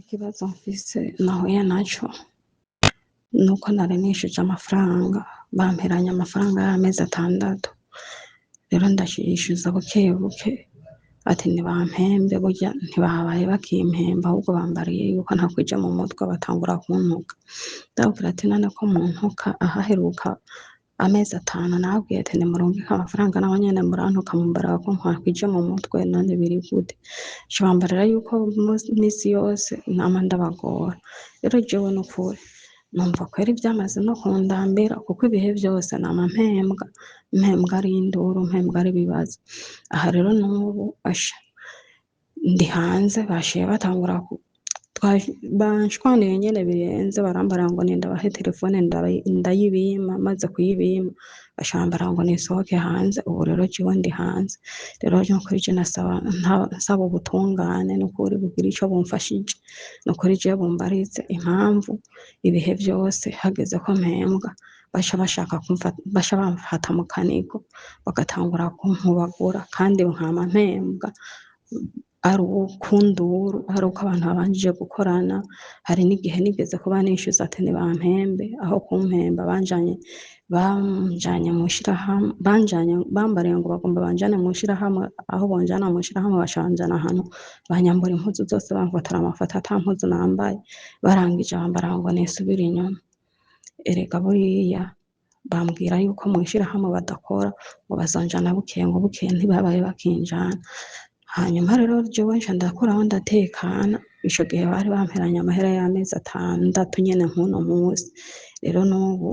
Ikibazo mfise nahuye naco nuko nari nishije amafaranga bamperanye amafaranga y'amezi 6 rero ndashishuza bukebuke ati nibampembe burya ntibabaye bakimpemba ahubwo bambariye yuko ntakwije mu mutwe batangura kuntuka ndababwira ati none ko muntuka ahaheruka amezi 5 nababwiye ati nimurungike amafaranga naho nyene murantuka mumbaraga ko ntakwije mu mutwe none biri gute co bambarira yuko misi yose nama ndabagora rero jewe nukuri numva kweri vyamaze no kundambira kuko ibihe vyose nama mpembwa ari induru mpembwa ari ibibazo aha rero n'ubu asha ndi hanze bashiye batangura banshwaniye nyene birenze barambara ngo nindabahe telefone ndayibima maze kuyibima bashambara ngo nisohoke hanze ubu rero jewe ndi hanze rero nukuri je nsaba ubutungane nukuri bugira ico bumfashije nukuri je bumbarize impamvu ibihe vyose hageze ko mpembwa baca bamfata mu kanigo bagatangura kunkubagura kandi nkama mpembwa ari ukunduru ari uko abantu babanjije gukorana hari n'igihe nigeze kuba nishyuza ati nibampembe aho kumpemba banjanye mu shirahamwe bambariye ngo bagomba banjane mu shirahamwe aho bonjana mu shirahamwe bashanjana ahantu banyambura impuzu zose bamfatira amafoto ata mpuzu nambaye barangije bambara ngo nisubire inyuma erega buriya bambwira yuko mu shirahamwe badakora ngo bazonjana bukeye ngo bukeye ntibabaye bakinjana hanyuma rero jewe nca ndakuraho ndatekana ico gihe bari bamperanye amahera y'amezi 6 nyene nkuno munsi rero n'ubu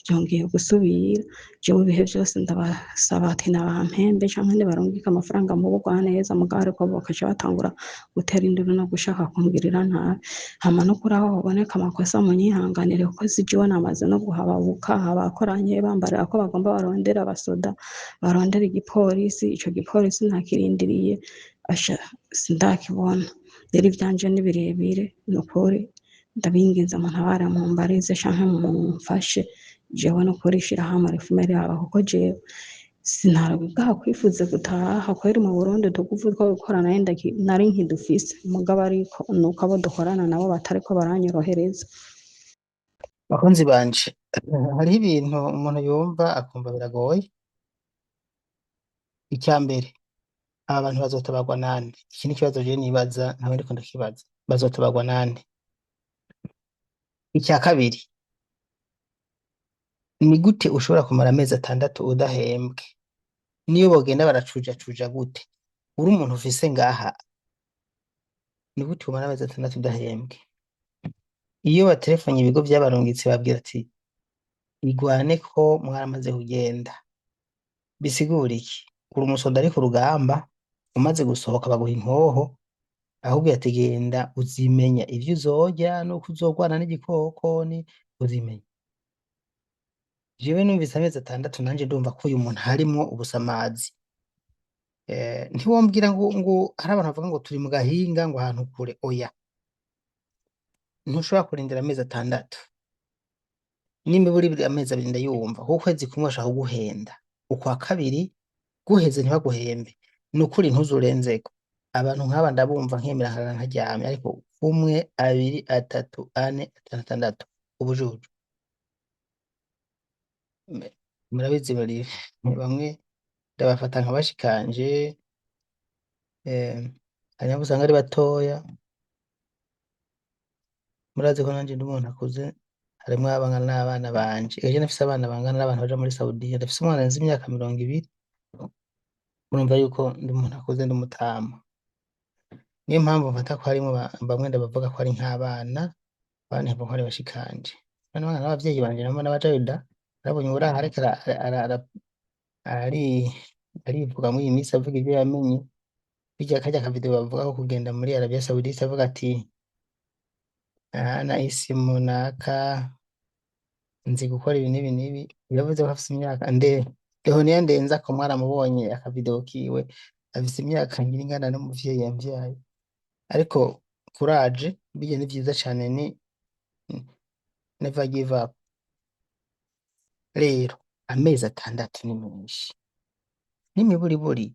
vyongeye gusubira jewe ibihe vyose ndabasaba ati nabampembe canke nibarungike amafaranga mu bugwa neza mugabo ariko bakaca batangura gutera induru no gushaka kungirira nabi hama no kuri aho haboneka amakosa munyihanganire kuko si jewe namaze no guhababuka abakoranye bambarira ko bagomba barondera abasoda barondera igipolisi ico gipolisi ntakirindiriye asha sindakibona rero ivyanje ni birebire nukuri ndabinginze muntabara mumbarize canke mumfashe jewe nukuri ishirahamwe rifumere aba kuko jewe sinarabwa kwifuza gutaha kweri mu Burundi tuguvu two gukorana nari nkidufise mugabo ariko nuko abo dukorana nabo batariko baranyorohereza bakunzi banje hariho ibintu umuntu yumva akumva biragoye icyambere aba bantu bazotabagwa nande iki ni kibazo je nibaza ntawe ndiko ndakibaza bazotabagwa nande icya kabiri ni gute ushobora kumara amezi 6 udahembwe niyo bogenda baracuja gute uri umuntu ufise ngaha ni gute umara amezi 6 udahembwe iyo baterefanye ibigo by'abarungitse babwira ati igwane ko mwaramaze kugenda bisigura iki uri umusoda ari ku rugamba umaze gusohoka baguha inkoho ahubwo yategenda uzimenya ivyo uzorya nuko uzogwana n'igikoko ni uzimenya jewe numvise amezi 6 nanje ndumva ko uyu muntu harimwo ubusamazi ntiwombwira ngo hari abantu bavuga ngo turi mu gahinga ngo ahantu kure oya ntushobora kurindira amezi 6 n'imiburi amezi 2 ndayumva kuko kwezi kumwe ashaka kuguhenda ukwa kabiri guheze ntibaguhembe nukuri ntuzurenzeko abantu nk'aba ndabumva nkemera nkaryamye ariko 1 2 3 4 5 6 ubujuju murabizi bari bamwe ndabafata nk'abashikanje hanyuma usanga ari batoya murazi ko nanje ndi umuntu akuze harimwo abangana n'abana banje ejo nafise abana bangana n'abantu baja muri Saudiya ndafise umwana nzi imyaka 20 murumva yuko ndi umuntu akuze ndi umutama niyo mpamvu mfata ko harimo bamwe ndabavuga ko ari nk'abana abandi ntabwo ari bashikanje bana bana n'abavyeyi banje nabo n'abajayuda arabonye uraha ariko arivuga muri iyi minsi avuga ibyo yamenye bijya kajya ka video bavuga ko kugenda muri Arabia Saudite avuga ati na isimu naka nzi gukora ibi n'ibi yavuze ko afite imyaka Leho niyo ndenza ko mwaramubonye akavideo kiwe afite imyaka ingana n'umuvyeyi yamvyaye ariko courage bije ni vyiza cyane ni never give up rero amezi 6 ni menshi n'imiburiburi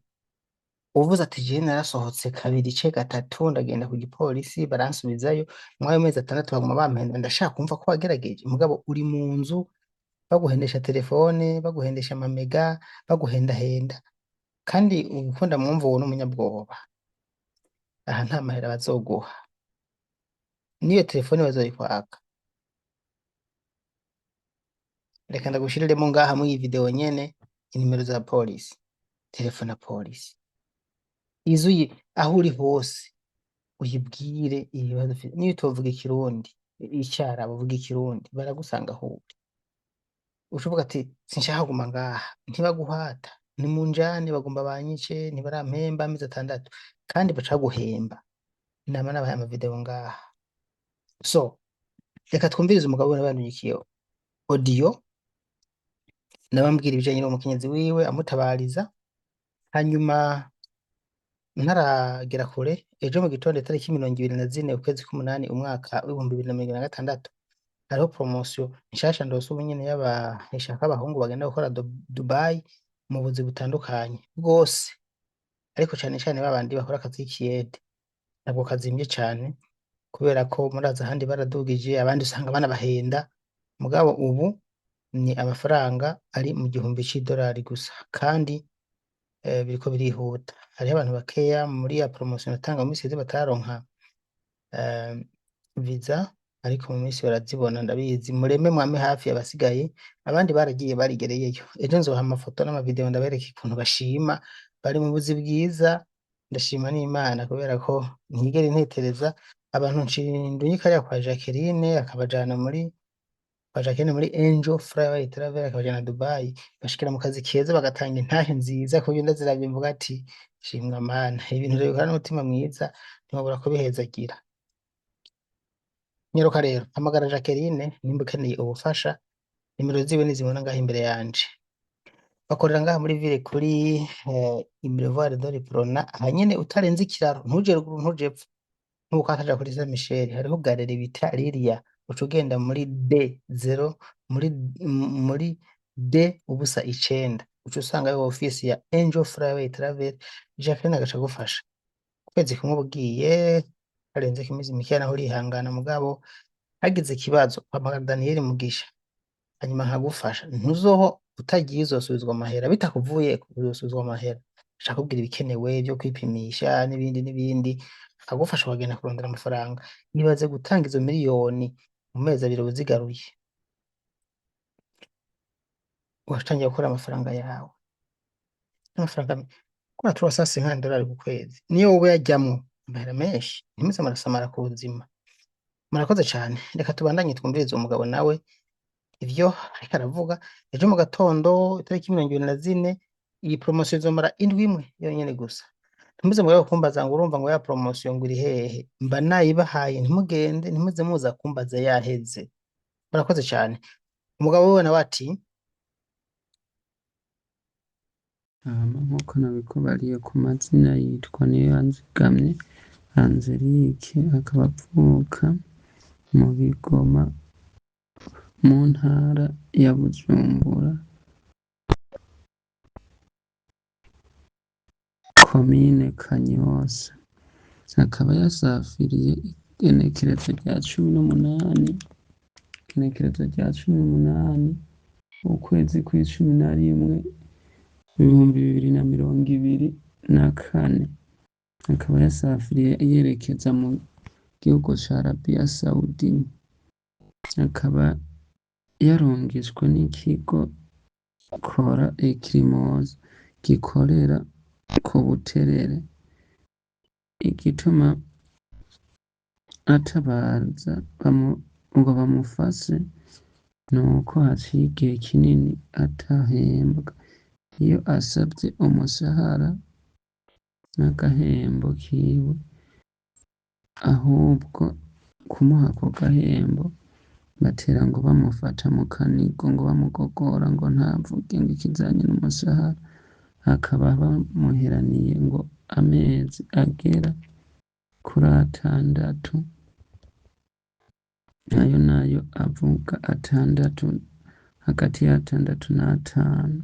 uvuze ati jewe narasohotse kabiri ce gatatu ndagenda ku gipolisi baransubizayo mwayo mezi atandatu baguma bampenda ndashaka kumva ko wagerageje mugabo uri mu nzu baguhendesha telefone baguhendesha amamega baguhendahenda kandi ugukunda mwumva uwo n'umunyabwoba aha nta mahera bazoguha niyo telefone bazoyikwaka reka ndagushiriremo ngaha muri iyi video nyene inimero za polisi telefone ya polisi izuye aho uri hose uyibwire ibibazo ufite niyo utovuga ikirundi icyarabu uvuga ikirundi baragusanga aho uri ushoboka ati sinshaka kuguma ngaha ntibaguhata ni munjane bagomba banyice ntibarampemba amezi atandatu kandi baca guhemba nama nabaye amavideo ngaha so reka twumvirize umugabo nabanyikiye audio nabambwira ibijanye n'umukenyezi wiwe amutabariza hanyuma ntaragera kure ejo mu gitondo itariki 24 ukwezi k'umunani umwaka w'ibihumbi 2026 hariho promotion nshasha ndose ubu nyene ishaka abahungu bagenda gukora Dubai mu buzi butandukanye bwose ariko cane cane babandi bakora akazi k'ikiyede ntabwo kazimye cane kubera ko muraza ahandi baradugije abandi usanga banabahenda mugabo ubu ni amafaranga ari mu gihumbi c'idolari gusa kandi biriko birihuta hariho abantu bakeya muri ya promotion natanga mu minsi bataronka visa ariko mu minsi barazibona ndabizi mureme mwame hafi abasigaye abandi baragiye barigereyeyo ejo nzoha amafoto n'amavideo ndabereka ukuntu bashima bari mu buzi bwiza ndashima n'Imana kubera ko ntigera intetereza abantu ncindunyika ariya kwa Jacqueline akabajana muri Angel Flyway Travel akabajana Dubai bashikira mu kazi keza bagatanga intahe nziza ku buryo ndaziravye mvuga ati shimwa Mana ibintu rero bikora n'umutima mwiza ntibabura ko bihezagira nyeruka rero hamagara Jacqueline nimba ukeneye ubufasha nimero ziwe nizibona ngaho imbere yanje bakorera ngaha muri ville kuri Boulevard de Prona ahanyene utarenze ikiraro ntuje ruguru ntuje epfo nkuko akaja kuri Saint Michel hariho galeri bita Lilia uca ugenda muri D0 muri D ubusa 9 uca usanga yo office ya Angel Flyway Travel Jacqueline agaca gufasha kwezi kumwe ugiye arenze kimizi mikeya naho urihangana mugabo hagize ikibazo hamagara Daniel Mugisha hanyuma nkagufasha ntuzoho utagiye uzosubizwa amahera bitakuvuye uzosubizwa amahera ashaka kubwira ibikenewe byo kwipimisha n'ibindi akagufasha wagenda kurondera amafaranga nibaze gutanga izo miliyoni mu mezi abiri uzigaruye watangiye gukora amafaranga yawe amafaranga kora turasase $100 ku kwezi niyo wowe yajyamwo amahera menshi ntimuze marasamara ku buzima murakoze cyane reka tubandanye twumvirize umugabo nawe ivyo ariko aravuga ejo mu gatondo itariki 24 iyi promotion izomara indwi imwe yonyene gusa ntimuze mugabo kumbaza ngo urumva ngo ya promotion ngo iri hehe mba nayibahaye ntimugende ntimuze muza kumbaza yaheze murakoze cyane umugabo we nawe ati nk'uko nabikubariye ku mazina yitwa Niyoyanzigamye Angelique akaba avuka mu Bigoma mu ntara ya Bujumbura komine Kanyosha akaba yasafiriye igenekerezo rya 18 ukwezi kwa 11 2024 akaba yasafiriye yerekeza mu gihugu ca Arabia Saudi akaba yarongejwe n'ikigo Kora Ekrimos gikorera ku Buterere igituma atabaza ngo bamufashe nuko haciye igihe kinini atahembwa iyo asabye umushahara n'agahembo kiwe ahubwo kumuha ako gahembo batera ngo bamufata mu kanigo ngo bamugogora ngo ntavuge ngo ikizanye n'umushahara akaba bamuheraniye ngo amezi agera kuri 6 nayo avuga 6 hagati ya 6 na 5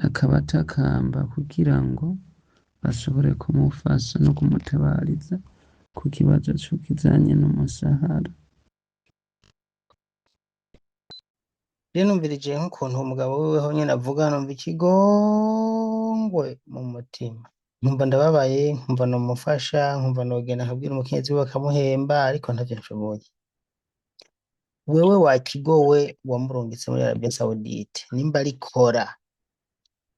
akaba atakamba kugira ngo bashobore kumufasha no kumutabariza ku kibazo kijanye n'umushahara. rero numvirije nk'ukuntu umugabo wiwe nyene avuga, numva ikigongwe mu mutima, nkumva ndababaye, nkumva nomufasha, nkumva nogenda nkabwira umukenyezi wiwe akamuhemba, ariko ntavyo nshoboye. Wewe wakigowe wamurungitse muri Arabia Saudite, nimba arikora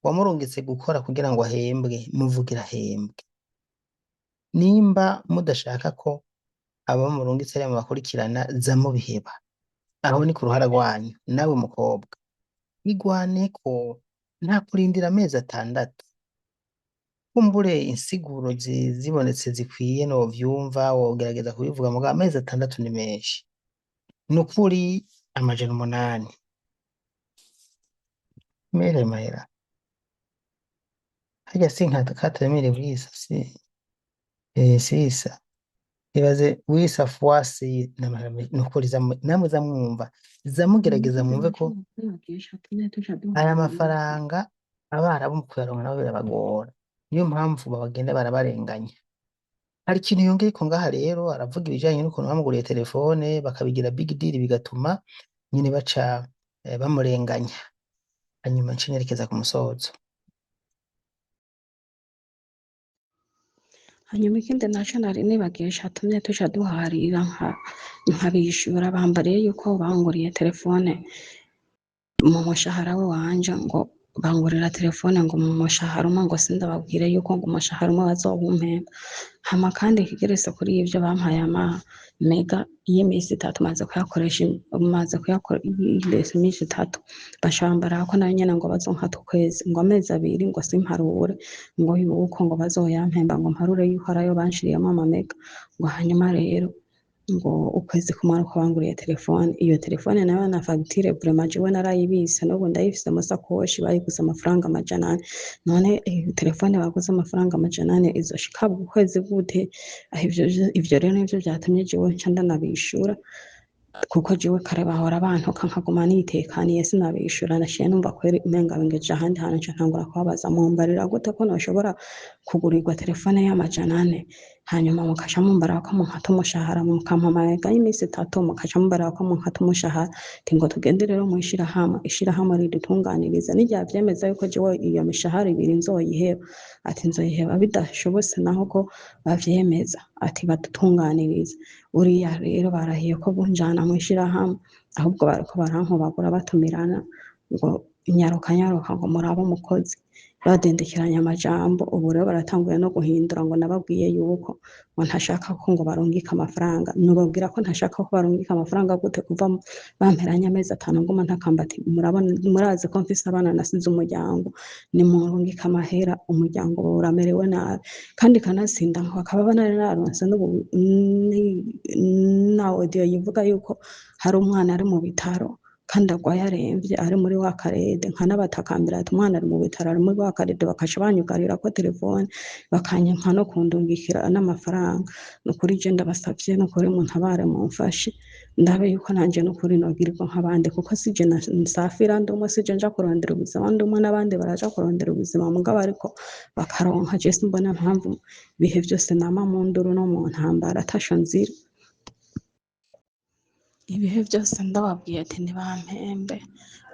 wamurungitse gukora kugira ngo ahembwe, muvugira ahembwe. Nimba mudashaka ko abamurungitse ariya mubakurikirana, za mubiheba, aho ni ku ruhara rwanyu. Nawe mukobwa igwaneko, nta kurindira amezi 6. kumbure insiguro zibonetse zikwiye novyumva, wogerageza kubivuga, mugabo amezi 6 ni menshi. Nukuri 800 mere mahera harya si nka 4 wisa sisa ibaze wisa fuasi nukuri namwe zamwumva, zamugerageza mwumve ko aya mafaranga abarabu mu kuyaronka nabo birabagora, niyo mpamvu babagenda barabarenganya. Hari ikintu yongeyeko ngaha rero, aravuga ibijanye n'ukuntu bamuguriye telefone bakabigira big deal, bigatuma nyine baca bamurenganya. Hanyuma nce nerekeza ku musozo. hanyuma ikindi naco nari nibagiye catumye tuca duharira nkabishura, bambariye yuko banguriye telefone mu mushahara wanje, ngo bangurira telefone ngo mu mushahara umwe, ngo sindababwire yuko ngo umushahara umwe bazowumpemba. Hama kandi ikigeretse kuri ivyo bampaye ama mega y'imisi 3, maze kuyakoresha imisi 3, bashambara ko nayo nyene ngo bazonkata ukwezi, ngo amezi 2 ngo simparure, ngo yuko ngo bazoyampemba, ngo mparure yuko arayo banshiriyemo ama mega, ngo hanyuma rero ngo ukwezi kumara ko banguriye telefone. Iyo telefone nayo na fagitire vraiment jewe narayibise, n'ubu ndayifise mu sakoshi, bayiguze amafaranga 400. None iyo telefone baguze amafaranga 400 izoshika ukwezi gute? Ivyo rero nivyo vyatumye jewe nca ndanabishura, kuko jewe kare bahora bantuka nkaguma nitekaniye sinabishura. Nashiye numva kweri umenga bingeje ahandi hantu, nca ntangura kubabaza, mumbarira gute ko noshobora kugurirwa telefone y'400, hanyuma mukaca mumbara ko munkata umushahara, mukampa amamega y'imisi 3, mukaca mumbara ko munkata umushahara, ti ngo tugende rero ishirahamwe ridutunganiriza, nirya vyemeza yuko jewe iyo mishahara 2 nzoyiheba. Ati nzoyiheba bidashobotse naho ko bavyemeza, ati badutunganiriza. Uriya rero barahiye ko bunjana mwishirahamwe, ahubwo bariko barankobagura batumirana ngo nyaruka ngo muraba umukozi, badendekiranya amajambo. Ubu rero baratanguye no guhindura, ngo nababwiye yuko ngo ntashaka ko ngo barungika amafaranga. Nubabwira ko ntashaka ko barungika amafaranga gute, kuva bamperanya amezi 5 nguma ntakamba, ati murazi ko mfise abana nasize umuryango, ni murungika amahera, umuryango uramerewe nabi. Kandi kanasinda bakaba banari naronse na audio yivuga yuko hari umwana ari mu bitaro kandi agwaye aremvye, ari muri wa karede, nkanabatakambira ati umwana ari mu bitaro, ari muri wa karede, bakaca banyugarira ko telefone, bakanyanka no kundungikira n'amafaranga. Nukuri je ndabasavye, nukuri muntabare mumfashe, ndabe yuko nanje nukuri nogirirwa nk'abandi, kuko sije nsafira ndumwe, sije nja kurondera ubuzima ndumwe, n'abandi baraja kurondera ubuzima mugabo ariko bakaronka. Je simbona mpamvu bihe vyose nama mu nduru no mu ntambara atasho nzira. Ibihe byose ndababwiye ati nibampembe,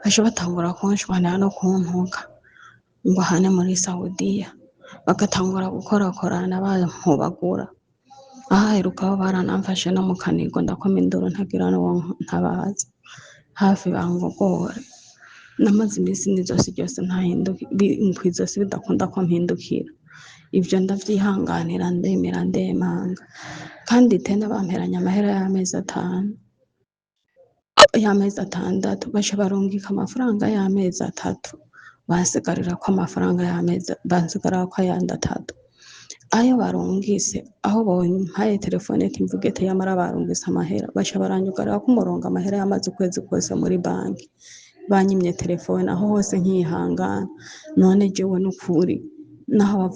baje batangura kunshwanira no kuntuka ngo hane muri Saudiya, bagatangura gukorakorana bampubagura. Ahaheruka baranamfashe no mu kanigo, ndakoma induru ntagira n'uwo ntabaza, hafi bangogora. Namaze imisi n'izosi ryose kw'izosi bidakunda ko mpindukira. Ivyo ndavyihanganira, ndemera ndemanga, kandi tena bamperanya amahera y'amezi 5, y'amezi 6, baca barungika amafaranga y'amezi 3, bansigarira ko amafaranga y'amezi, bansigarira ko ayandi 3. Ayo barungise, aho bompaye telefone timvuge te yamara barungise amahera, baca baranyugarira ko umurongo amahera yamaze ukwezi kose muri banki, banyimye telefone aho hose nkihangana. None jewe nukuri naho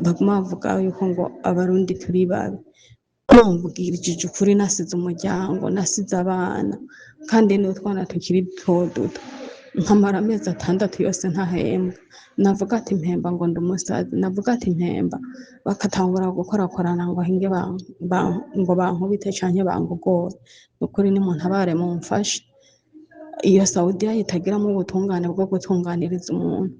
baguma bavuga yuko ngo abarundi turi babi, mubwirije ukuri, nasize umuryango, nasize abana, kandi n'utwana tukiri duto. nkamara amezi atandatu yose ntahembwa, navuga ati mpemba ngo ndi umusazi, navuga ati mpemba bakatangura gukorakorana ngo hinge ngo bankubite canke bangogore, nukuri nimuntabare mumfashe. Iyo Saudiya itagiramo ubutungane bwo gutunganiriza umuntu,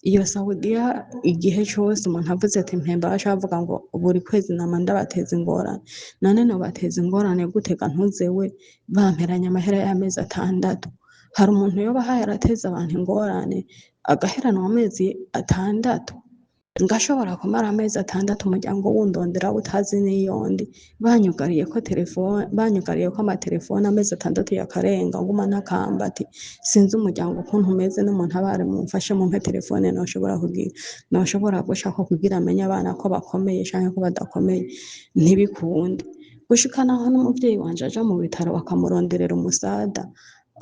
iyo Saudiya igihe cose umuntu avuze ati mpemba baca bavuga ngo buri kwezi nama ndabateza ingorane, none nobateza ingorane gute ga ntuzewe bamperanye amahera y'amezi atandatu? Hari umuntu yoba ahaye arateza abantu ingorane agaheranwa amezi atandatu? Ngashobora kumara amezi atandatu umuryango wundondera utazi n'iyondi, banyugariye ko amatelefone amezi atandatu yakarenga nguma ntakamba ati sinzi umuryango ukuntu umeze nimuntabare mumfashe mumpe telefone noshobora gushaka kugira amenye abana ko bakomeye canke ko badakomeye, ntibikunde. Gushika naho n'umuvyeyi wanje aja mu bitaro bakamuronderera umusada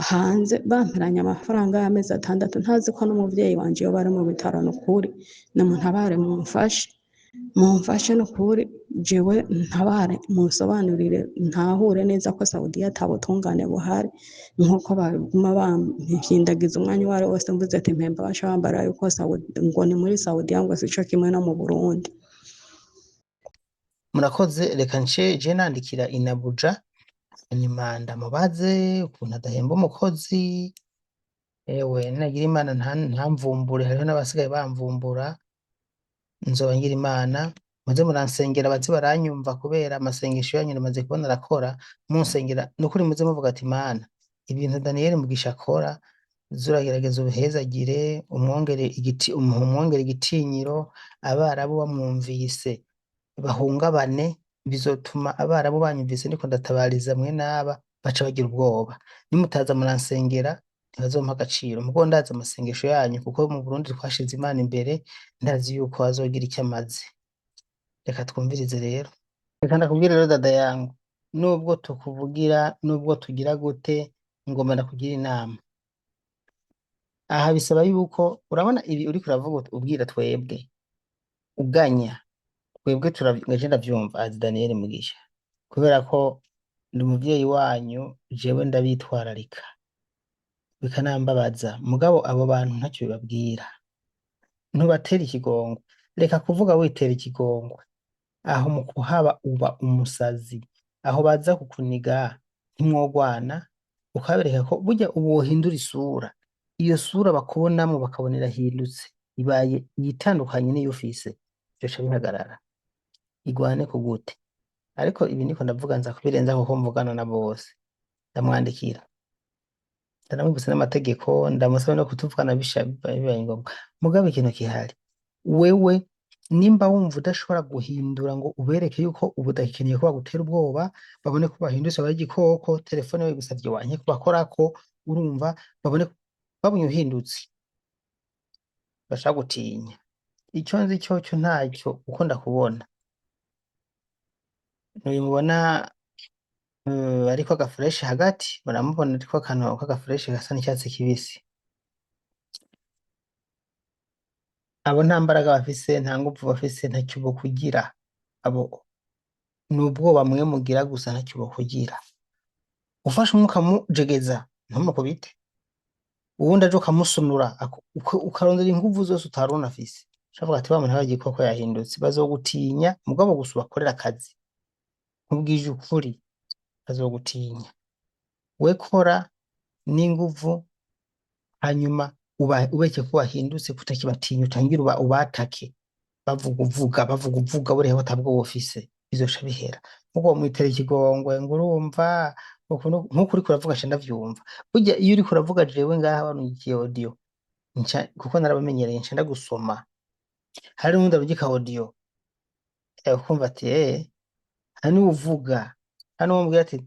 hanze bamperanye amafaranga y'amezi atandatu ntazi ko n'umuvyeyi wanje yoba ari mu bitaro. Nukuri nimuntabare mumfashe nukuri, jewe ntabare munsobanurire ntahure neza ko Saudiya ata butungane buhari nkuko baguma bampindagiza umwanya uwari wose mvuze ati mpemba baca bambara yuko ngo ni muri Saudiya ngo sico kimwe no mu Burundi. Murakoze, reka nce je nandikira inabuja hanyuma ndamubaze ukuntu adahemba umukozi. Ewe nagira Imana ntamvumbure, hariho n'abasigaye bamvumbura, nzoba ngira Imana muze muransengera baze baranyumva kubera amasengesho yanyu namaze kubona arakora. Munsengera nukuri muze muvuga ati Mana, ibintu Daniel Mugisha akora zuragerageza ubuhezagire, umwongere igitinyiro, abarabu bamwumvise bahungabane, bizotuma abarabu banyumvise ndiko ndatabariza mwe n'aba baca bagira ubwoba. Nimutaza muransengera ntibazompa agaciro, mugo ndazi amasengesho yanyu kuko mu Burundi twashize Imana imbere, ndazi yuko azogira icyo amaze. Reka twumvirize rero. Reka ndakubwira rero dada yangu, nubwo tukuvugira nubwo tugira gute, ngomba ndakugira inama. Aha bisaba yuko urabona ibi uriko uravuga ubwira twebwe uganya, twebwe turaje ndavyumva azi Daniel Mugisha kubera ko ndi umuvyeyi wanyu, jewe ndabitwararika bikanambabaza, mugabo abo bantu ntacyo bibabwira, ntubatera ikigongwe. Reka kuvuga witera ikigongwe, aho mu kuhaba uba umusazi, aho baza kukuniga ntimwogwana, ukabereka ko burya ubu wohindura isura, iyo sura bakubonamo bakabona irahindutse ibaye yitandukanye n'iyo ufise, byoca bihagarara. Igwane ku gute? Ariko ibi niko ndavuga nza kubirenza kuko mvugana na bose, ndamwandikira ndanamwibutsa n'amategeko, ndamusaba no kutuvugana bibaye ngombwa. Mugabe ikintu kihari, wewe nimba wumva udashobora guhindura ngo ubereke yuko ubu udakeneye ko bagutera ubwoba, babone ko bahindutse bari igikoko, telefone we gusavye wanke kubakorako, urumva babonye uhindutse bashaka gutinya. Icyo nzi cyo ntacyo uko ndakubona mubona ariko agafureshi hagati, muramubona ariko akantu k'agafureshi gasa n'icyatsi kibisi. Abo nta mbaraga bafise, nta nguvu bafise, ntacyo bokugira. Abo n'ubwoba mwe mugira gusa, ntacyo bokugira. Ufashe umwe ukamujegeza ntumukubite, uwundi aje ukamusunura ukarondera inguvu zose utari unafise, shavuga ati bamuntu bagikoko yahindutse, bazogutinya. Mugabo gusa ubakorera akazi, nkubwije ukuri, bazogutinya. We kora n'inguvu, hanyuma ubeke ko wahindutse, kutakibatinya, utangira ubatake bavuga buriya batabwo bufise, bizoca bihera. Nkuko mwitera ikigongwe ngo urumva nkuko uriko uravuga nca ndavyumva. Burya iyo uriko uravuga jewe ngaha banungikiye audio kuko narabamenyereye, nca ndagusoma. Hari n'undi arungika audio ukumva ati hari n'uvuga, hari n'uwambwira ati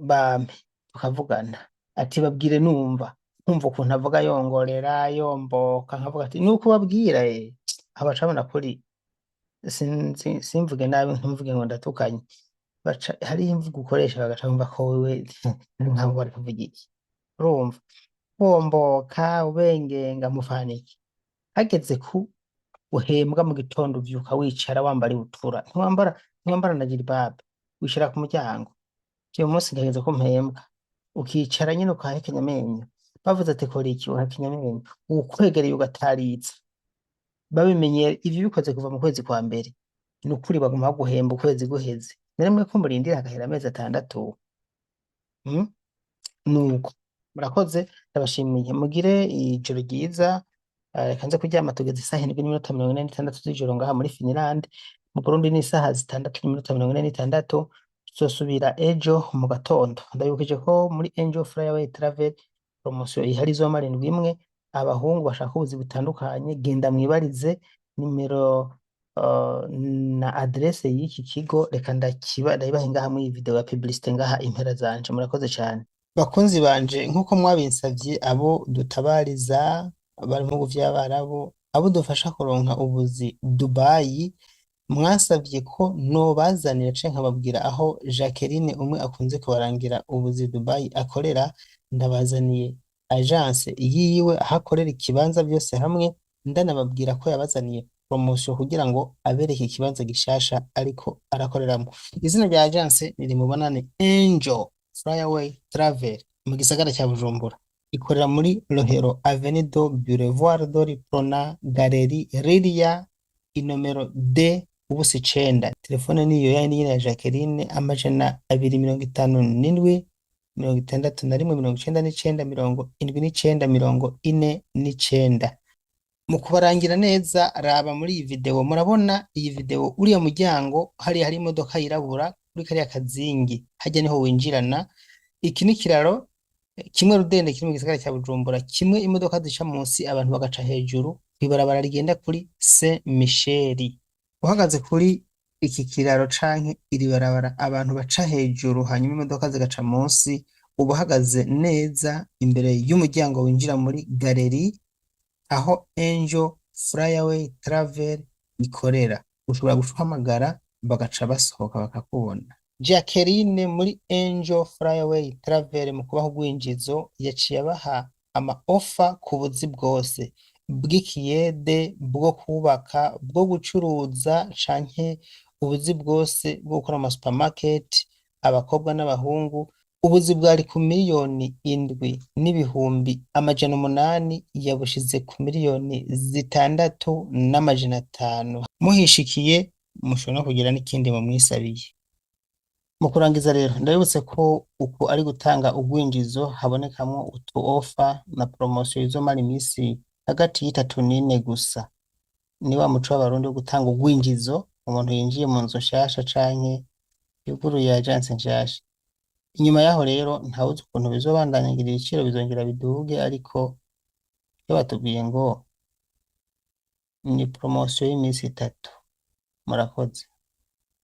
bampe tukavugana, ati babwire numva, nkumva ukuntu avuga yongorera yomboka, nkavuga ati nuko babwira abacabona kuri simvuge nabi, ntumvuge ngo ndatukanye. Hari imvugo ukoresha bagaca bumva ko wewe nk'abo bari kuvuga iki. Urumva womboka ubengenga mufaniki, hageze ku uhembwa mu gitondo uvyuka wicara wambara ibutura, ntiwambara na jilbabe, wishira ku muryango. Uyu munsi ndageze ko mpembwa, ukicara nyine ukahekenya amenyo, bavuze ati kora iki uhakinyamenya ukwegereye ugataritsa babimenye ivyo bikoze kuva mu kwezi kwa mbere ni ukuri baguma baguhemba ukwezi guheze naremwe ko murindira hagahera amezi atandatu mm? Nuko murakoze ndabashimiye mugire ijoro ryiza reka nze kuryama tugeze isaha 7:46 z'ijoro ngaha muri Finland mu Burundi ni isaha 6:46 tuzosubira ejo mu gatondo ndabibukije ko muri Angel Flyaway Travel promotion ihari izomara indwi imwe abahungu bashaka ubuzi butandukanye genda mwibarize nimero na adresse y'iki kigo reka ndayibaha ngaha muri iyi video ya publicité ngaha impera zanje murakoze cyane bakunzi banje nk'uko mwabinsavye abo dutabariza bari mu bihugu vy'Abarabu abo dufasha kuronka ubuzi Dubai mwasavye ko nobazanira canke nkababwira aho Jacqueline umwe akunze kubarangira ubuzi Dubai akorera ndabazaniye agence yiwe aho akorera ikibanza byose hamwe ndanababwira ko yabazaniye promotion kugira ngo abereke ikibanza gishasha ariko arakoreramo izina rya agence niri mubonane Angel Flyaway Travel mu gisagara cya Bujumbura ikorera muri Rohero Avenue do Boulevard do Riprona Galerie Riria inomero D ubusi 9 telefone niyo ya Jacqueline amajana 257 61 mu kubarangira neza raba muri iyi video murabona iyi video uriya muryango hari imodoka yirabura kuri kariya kazingi hajya niho winjirana iki ni kiraro kimwe rudende kiri mu gisagara cya Bujumbura kimwe imodoka zica munsi abantu bagaca hejuru kwibarabara rigenda kuri Saint Michel uhagaze kuri iki kiraro canke iri barabara abantu baca hejuru hanyuma imodoka zigaca munsi ubahagaze neza imbere y'umuryango winjira muri galerie aho Angel Flyaway Travel ikorera ushobora guhamagara bagaca basohoka bakakubona Jacqueline muri Angel Flyaway Travel mu kubaho gwinjizo yaciye abaha ama offer ku buzi bwose bw'ikiyede bwo kubaka bwo gucuruza canke ubuzi bwose bwo gukora ama supermarket abakobwa n'abahungu ubuzi bwari ku miliyoni 7,800,000 yabushize ku miliyoni 6,500,000 muhishikiye mushobora kugira n'ikindi mu mwisabiye mu kurangiza rero ndabibutse ko uko ari gutanga ugwinjizo habonekamwo utu offer na promotion izomara imisi hagati y'itatu n'ine gusa ni wa muco w'abarundi wo gutanga ugwinjizo umuntu yinjiye mu nzu nshasha canke yuguruye agence nshasha inyuma yaho rero ntawuzi ukuntu bizobandanyira ibiciro bizongera biduge ariko iyo batubwiye ngo ni promotion y'imisi 3 murakoze